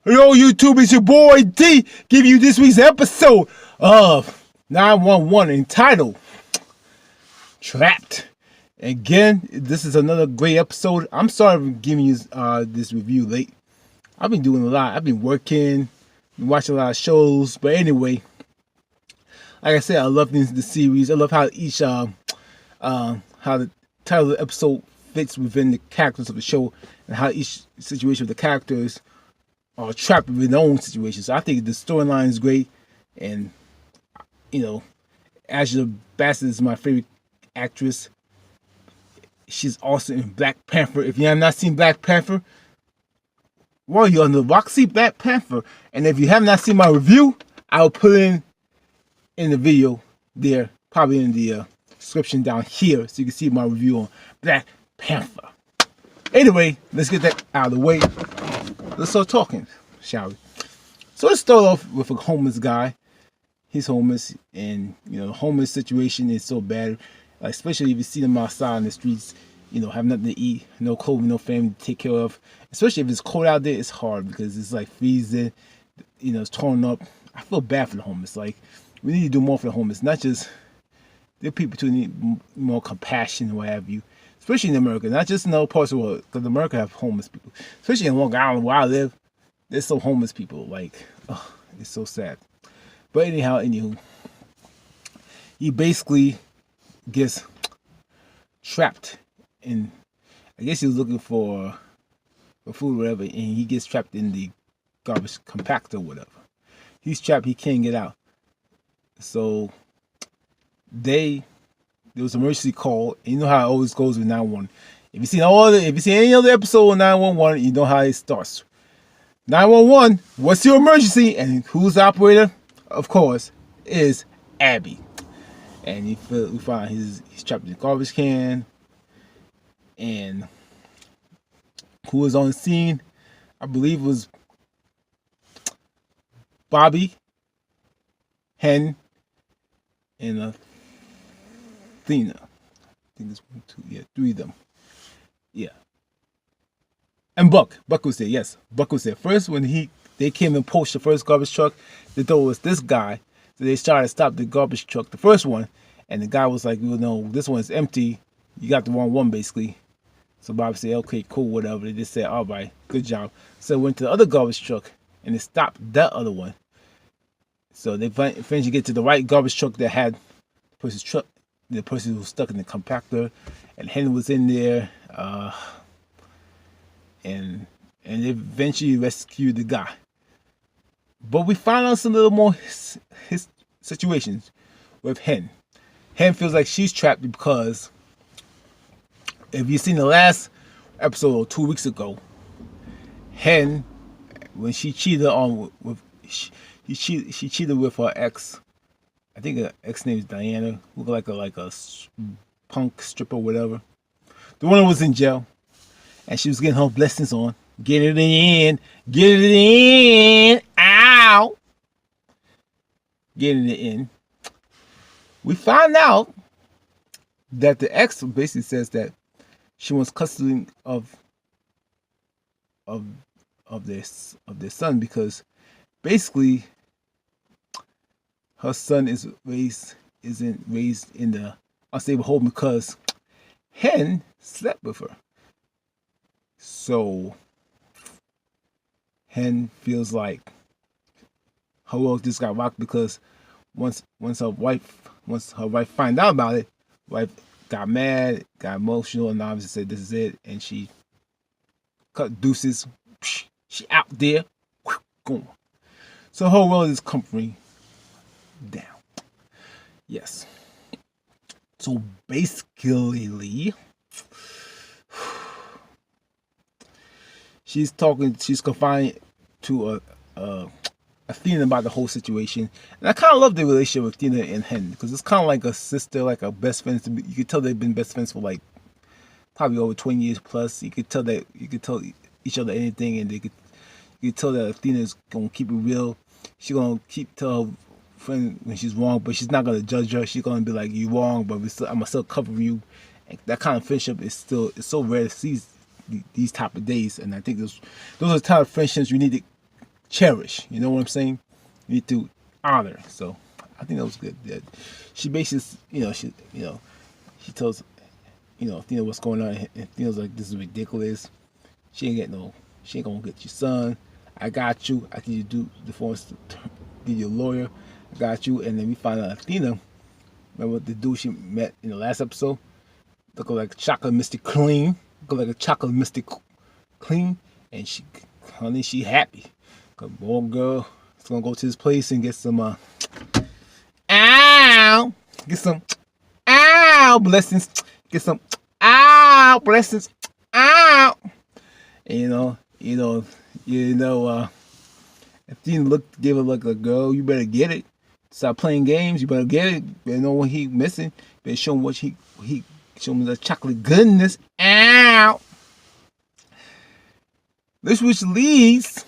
Yo, YouTube, it's your boy D, giving you this week's episode of 911 entitled Trapped. Again, this is another great episode. I'm sorry for giving you this review late. I've been doing a lot. I've been working, been watching a lot of shows. But anyway, like I said, I love the series. I love how each how the title of the episode fits within the characters of the show, and how each situation with the characters are trapped within their own situations. So I think the storyline is great, and Angela Bassett is my favorite actress. She's also in Black Panther. If you have not seen Black Panther, well, you're on the rock. See Black Panther, and if you have not seen my review, I'll put it in the video there, probably in the description down here, so you can see my review on Black Panther. Anyway, let's get that out of the way. Let's start talking, shall we? So let's start off with a homeless guy. He's homeless, and the homeless situation is so bad, especially if you see them outside in the streets, have nothing to eat, no clothing, no family to take care of. Especially if it's cold out there, it's hard because it's like freezing, it's torn up. I feel bad for the homeless. Like, we need to do more for the homeless, not just there are people who need more compassion and what have you. Especially in America, not just in other parts of the world, because America have homeless people. Especially in Long Island, where I live, there's some homeless people. Like, it's so sad. But anywho, he basically gets trapped in, I guess he was looking for food or whatever, and he gets trapped in the garbage compactor or whatever. He's trapped, he can't get out. So, there was an emergency call. And you know how it always goes with 911. If you see any other episode of 911, you know how it starts. 911, what's your emergency? And who's the operator? Of course, is Abby. And we find he's trapped in the garbage can. And who was on the scene? I believe it was Bobby, Hen, and Athena. I think it's 1, 2, 3 of them. Yeah. And Buck was there. Yes, Buck was there. First, when they came and poached the first garbage truck, they thought it was this guy. So they started to stop the garbage truck, the first one, and the guy was like, this one's empty. You got the wrong one, basically. So Bob said, okay, cool, whatever. They just said, all right, good job. So went to the other garbage truck, and they stopped that other one. So they eventually get to the right garbage truck that had the person's truck. The person was stuck in the compactor, and Henry was in there, and they eventually rescued the guy. But we found out some little more his situations with Hen. Hen feels like she's trapped because if you've seen the last episode 2 weeks ago, Hen, when she cheated she cheated with her ex. I think her ex name is Diana. Look like a punk stripper, whatever. The one that was in jail, and she was getting her blessings on. Get it in, ow! Getting it in. We find out that the ex basically says that she wants custody of their son, because basically her son isn't raised in the unstable home because Hen slept with her. So Hen feels like her world just got rocked, because once her wife find out about it, wife got mad, got emotional, and obviously said this is it, and she cut deuces. She out there, gone. So her world is comforting down. Yes. So basically, she's confined to Athena about the whole situation, and I kind of love the relationship with Deena and Hen, because it's kind of like a sister, like a best friends. You could tell they've been best friends for like probably over 20 years plus. You could tell each other anything, and you could tell that Athena is gonna keep it real. She's gonna tell her friend when she's wrong, but she's not gonna judge her. She's gonna be like, "You wrong, but I'm gonna still cover you." And that kind of friendship it's so rare to see these type of days, and I think those are the type of friendships we need cherish. You know what I'm saying? You need to honor. So I think that was good. Yeah. She basically, she tells, Athena what's going on, and Athena's like, this is ridiculous. She ain't gonna get your son. I got you. I can you do the forms to be your lawyer. I got you. And then we find out Athena, remember the dude she met in the last episode? Look like chocolate mystic clean. Look like a chocolate mystic clean. And she happy. Cause boy girl is gonna go to this place and get some get some blessings. Get some blessings. And Athena gave her like a girl, you better get it. Stop playing games, you better get it. You better know what he missing. Better show him what he show him the chocolate goodness. This which leads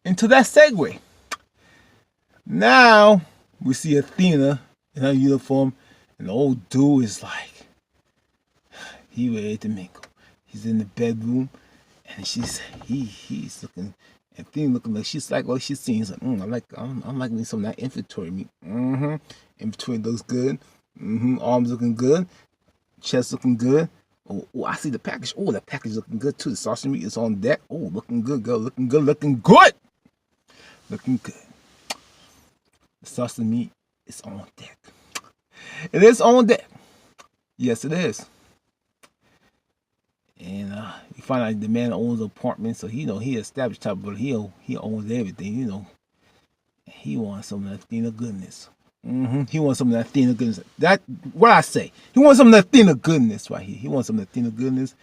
into that segue. Now we see Athena in her uniform, and the old dude is like, he ready to mingle. He's in the bedroom, and he's looking. Athena looking like she's seen. He's like, I'm liking some of that inventory meat. Inventory looks good. Arms looking good. Chest looking good. Oh, I see the package. Oh, that package looking good too. The sausage meat is on deck. Oh, looking good, girl. Looking good. Looking good. Looking good. The sausage meat is on deck. It is on deck. Yes, it is. And you find out the man owns an apartment, so he established type, but he owns everything. He wants some of that Athena goodness. He wants some of that Athena goodness. That what I say. He wants some of that Athena goodness right here. He wants some of that Athena goodness.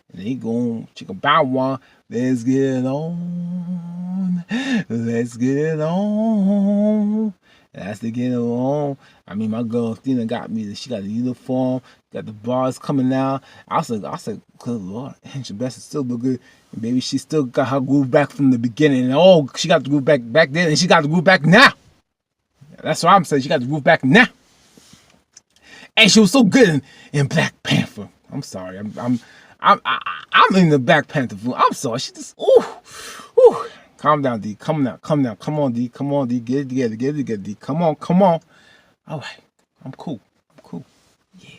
And then he going chicken bow wow. Let's get it on. Let's get it on. That's to get it on. I mean, my girl Athena got me. She got the uniform, got the bars coming out. I said, good Lord, and your best is still look good. And baby, she still got her groove back from the beginning. And she got the groove back then, and she got the groove back now. That's what I'm saying. She got the groove back now. And she was so good in Black Panther. I'm sorry. I'm in the Black Panther film. I'm sorry. She just ooh. Calm down, D. Come on, D. Come on, D. Get it together, D. Come on. All right. I'm cool. Yeah.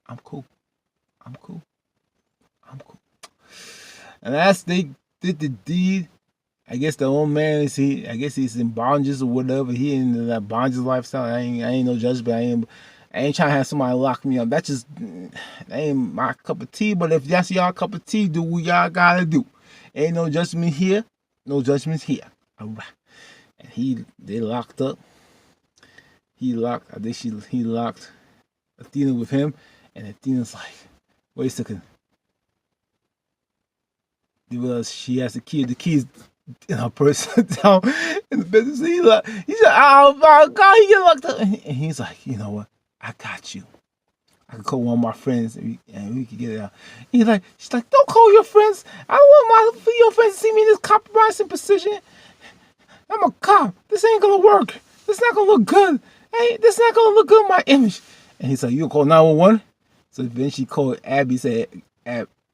I'm cool. And as they did the deed, I guess the old man he's in bondages or whatever. He in that bondages lifestyle. I ain't no judge, but I ain't trying to have somebody lock me up. That ain't my cup of tea. But if that's y'all cup of tea, do what y'all gotta do. Ain't no judgment here. No judgments here. All right. And they locked up. He locked Athena with him, and Athena's like, wait a second. Because she has the key. The key's in her purse down in the business. He said, oh my God, he get locked up. And he's like, you know what? I got you. I can call one of my friends and we can get it out. She's like, don't call your friends. I don't want your friends to see me in this compromising position. I'm a cop. This ain't gonna work. This not gonna look good. Hey, this not gonna look good in my image. And he's like, you gonna call 911? So then she called Abby.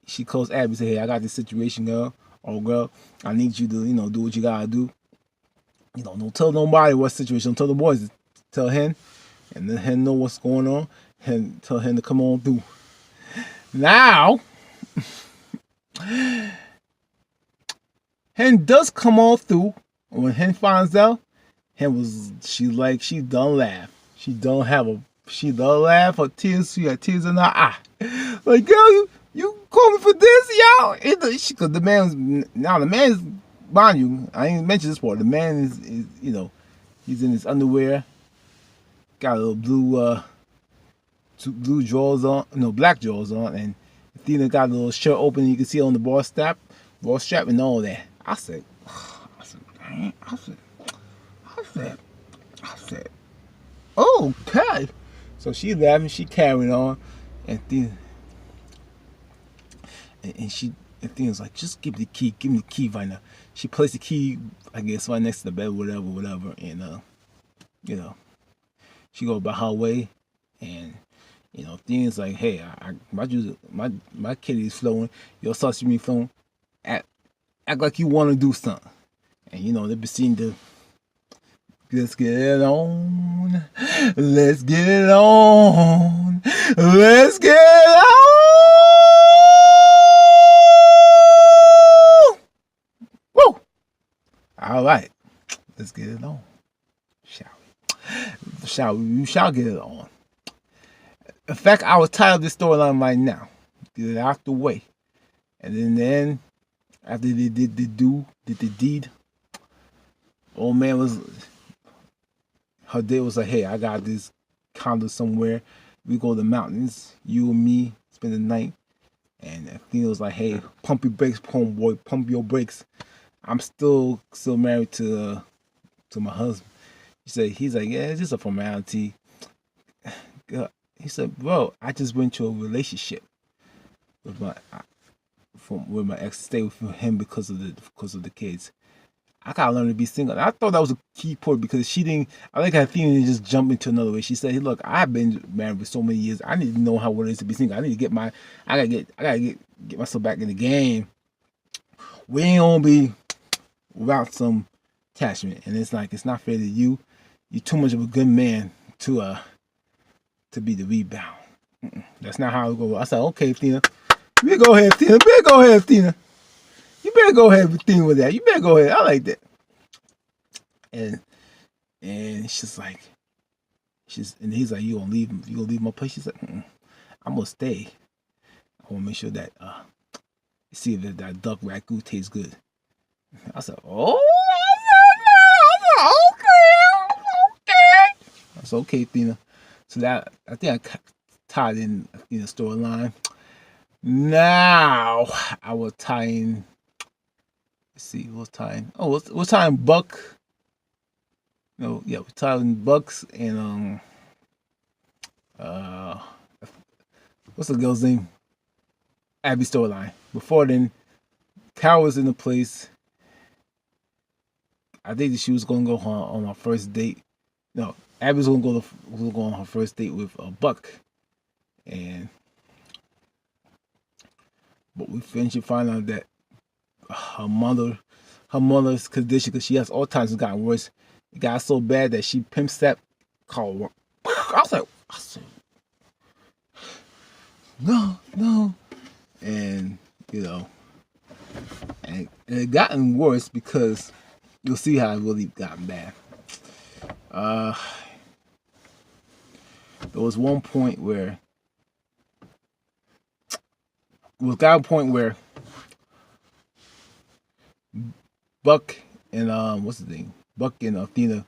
She calls Abby. Say, hey, I got this situation, girl. Oh, girl, I need you to, do what you gotta do. Don't tell nobody what situation. Don't tell the boys. Tell Hen, and then Hen know what's going on. And tell Hen to come on through. Now, Hen does come on through. And when Hen finds out, she done laugh. She done laugh. Her tears, she had tears in her eye. Like, girl, you call me for this, y'all? Because the man's, mind you, I ain't mentioned this part. The man is he's in his underwear, got a little blue drawers on, black drawers on, and Athena got a little shirt open. You can see on the ball strap, and all that. I said, okay. So she laughing, she carrying on, and Athena's like, just give me the key right now. She placed the key, I guess, right next to the bed, whatever, and she go about her way, and Athena's like, hey, my kitty's flowing, your sausage meat flowing, act like you want to do something. And you know, they've been seeing the let's get it on. Let's get it on. Let's get it on. Woo! All right. Let's get it on. Shall we? Shall we? We shall get it on. In fact, I was tired of this storyline right now. Get it out the way. And then after they did the deed, old man was, her day was like, hey, I got this condo somewhere. We go to the mountains, you and me, spend the night. And Athena was like, hey, pump your brakes, homeboy, pump your brakes. I'm still married to my husband. He's like, yeah, it's just a formality. He said, bro, I just went to a relationship with my ex, stay with him because of the kids. I gotta learn to be single. And I thought that was a key point because she didn't. I think Athena didn't just jump into another way. She said, "Hey, look, I've been married for so many years. I need to know how it is to be single. I need to get I gotta get myself back in the game. We ain't gonna be without some attachment. And it's like it's not fair to you. You're too much of a good man to be the rebound. That's not how it goes." I said, "Okay, Athena, you better go ahead, Athena. You better go ahead, Athena. You better go ahead with that. You better go ahead. I like that." And she's like, and he's like, "You gonna leave my place?" She's like, "I'm gonna stay. I wanna make sure that see if that duck ragu tastes good." I said, "Oh, okay." I said, "Okay, Athena." So that I think I tied in Athena's storyline. Now I will tie in. Let's see, what's tying? Oh, we're tying Buck. No, yeah, we're tying Bucks and what's the girl's name? Abby storyline. Before then, Carol was in the place. I think that she was gonna go on her first date. No, Abby was gonna go on her first date with Buck, but we eventually find out that her mother's condition, because she has Alzheimer's, has gotten worse. It got so bad that she pimps that car. I said, no, and you know, and it gotten worse because you'll see how it really gotten bad. There was one point where Buck and what's the name? Buck and Athena.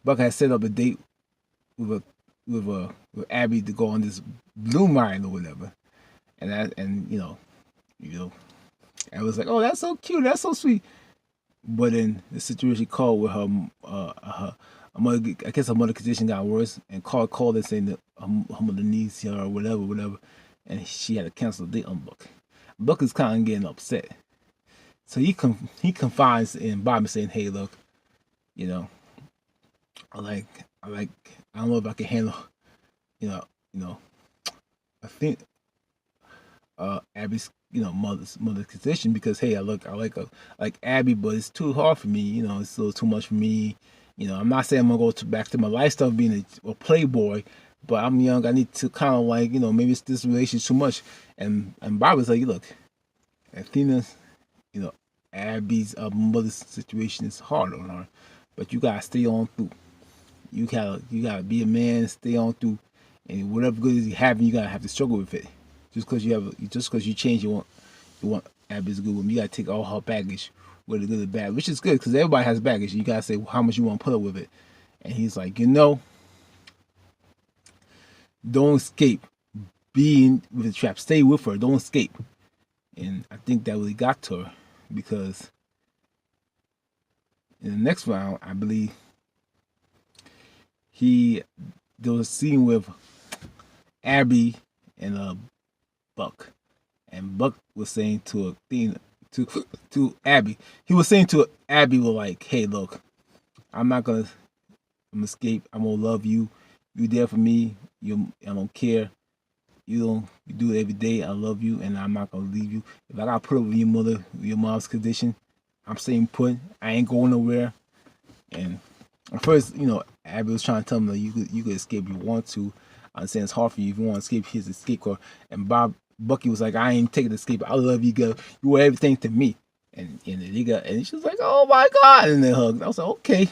Buck had set up a date with Abby to go on this blue mine or whatever, and you know, I was like, "Oh, that's so cute, that's so sweet." But then the situation called with her mother, I guess her mother condition got worse, and called and saying that her mother needs her or whatever, and she had to cancel the date on Buck. Buck is kind of getting upset, so he confides in Bobby, saying, "Hey, look, you know, I don't know if I can handle, you know, I think Abby's, mother's condition, because hey, I like Abby, but it's too hard for me. It's still too much for me. I'm not saying I'm gonna go back to my lifestyle of being a playboy, but I'm young. I need to kind of maybe it's this relationship too much." And Bob was like, "Look, Athena's, Abby's mother's situation is hard on her, but you gotta stay on through. You gotta be a man, stay on through, and whatever good is you having, you gotta have to struggle with it. Just because you change, you want Abby's good woman. You gotta take all her baggage, whether good or bad, which is good because everybody has baggage. You gotta say how much you want to put up with it." And he's like, don't escape being with the trap. Stay with her. Don't escape. And I think that really got to her, because in the next round, I believe there was a scene with Abby and Buck, and Buck was saying to Athena, to Abby, he was saying to Abby, "Well, like, hey, look, I'm gonna escape. I'm gonna love you. You there for me. I don't care. You do it every day. I love you, and I'm not gonna leave you. If I gotta put up with your mom's condition, I'm staying put. I ain't going nowhere. And at first, Abby was trying to tell him that you could escape if you want to. I understand it's hard for you if you want to escape. Here's the escape card. And Bucky was like, I ain't taking the escape. I love you, girl. You were everything to me. And she was like, oh my God. And they hugged. I was like, okay.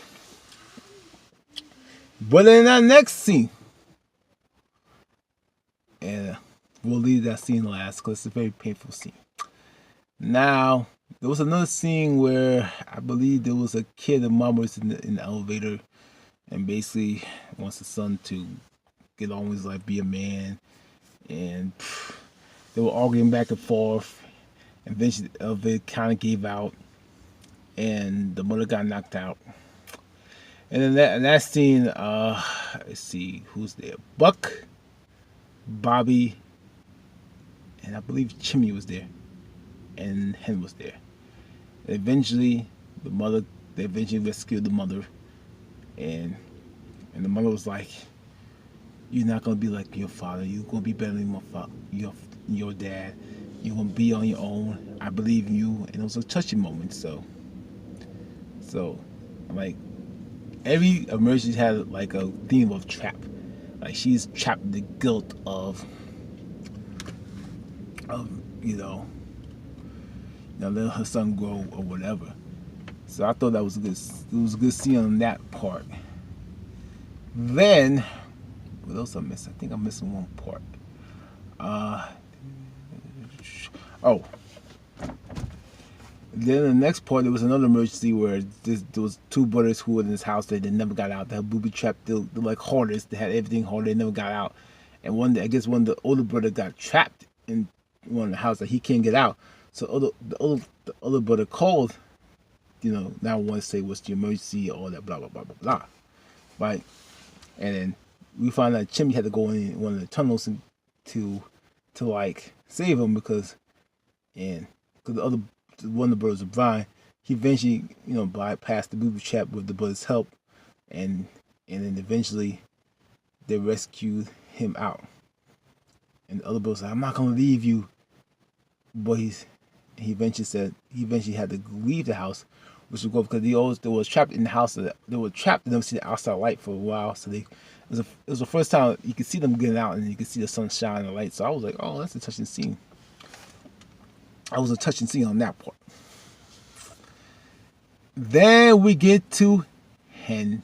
But in that next scene, and we'll leave that scene last because it's a very painful scene. Now, there was another scene where I believe there was a kid and mom was in the elevator and basically wants the son to get on with his life, be a man. And they were arguing back and forth. And eventually the elevator kind of gave out and the mother got knocked out. And then that scene, let's see, who's there? Buck, Bobby, and I believe Chimmy was there. And Hen was there. And eventually, they eventually rescued the mother. And the mother was like, you're not going to be like your father. You're going to be better than your dad. You're going to be on your own. I believe in you. And it was a touching moment. So like, every emergency had like a theme of trap. Like she's trapped in the guilt of letting her son grow or whatever. So I thought that was good. It was a good scene on that part. Then, what else I missed? I think I'm missing one part. Then the next part, there was another emergency where there was two brothers who were in this house that they never got out. They had booby trapped. They're like hoarders. They had everything hoarded. They never got out. And one of the older brother got trapped in one of the house that he can't get out. So the other brother called, now I want to say what's the emergency, all that blah blah blah blah blah, right? And then we found out Chimmy had to go in one of the tunnels to like save him because one of the brothers, Brian, he eventually bypassed the booby trap with the brother's help, and then eventually they rescued him out. And the other brother said, I'm not gonna leave you, but he eventually had to leave the house, which was good because they were trapped in the house. They were trapped and never see the outside light for a while. So it was the first time you could see them getting out and you could see the sunshine and the light. So I was like, oh, that's a touching scene. I was a touching scene on that part. Then we get to Hen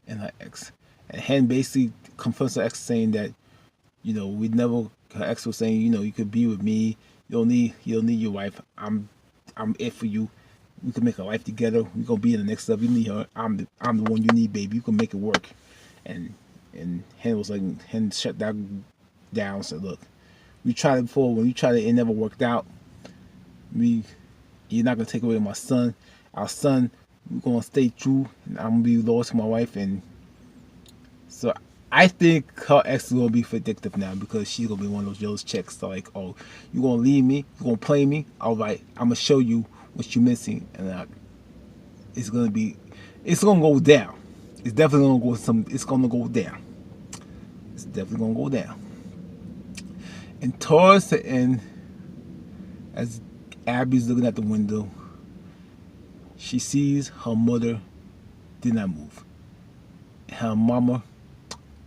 and her ex, and Hen basically confronts her ex, saying that her ex was saying, you could be with me. You don't need your wife. I'm it for you. We can make a life together. We're gonna be in the next level. You need her. I'm the one you need, baby. You can make it work. And Hen was like, Hen shut that down. Said, look, we tried it before. When we tried it, it never worked out. You're not gonna take away my son. Our son, we're gonna stay true. And I'm gonna be loyal to my wife. And so I think her ex is gonna be vindictive now because she's gonna be one of those jealous chicks. So like, oh, you gonna leave me? You gonna play me? All right, I'm gonna show you what you're missing, and it's gonna go down. It's definitely gonna go It's gonna go down. It's definitely gonna go down. And towards the end, as Abby's looking at the window, she sees her mother did not move. Her mama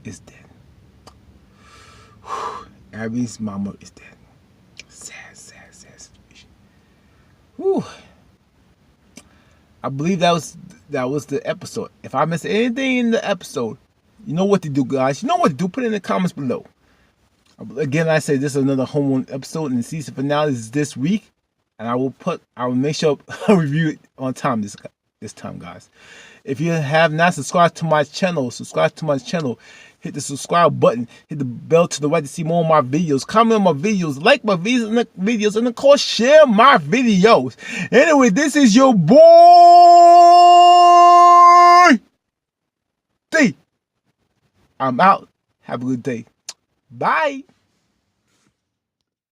is dead. Abby's mama is dead. Sad situation. Whew. I believe that was the episode. If I missed anything in the episode, you know what to do, guys. You know what to do. Put it in the comments below. Again, I say this is another homework episode, and the season finale is this week, and I will make sure I review it on time this time, guys. If you have not subscribed to my channel, subscribe to my channel. Hit the subscribe button. Hit the bell to the right to see more of my videos. Comment on my videos. Like my videos. And of course, share my videos. Anyway, this is your boy D. I'm out. Have a good day. Bye.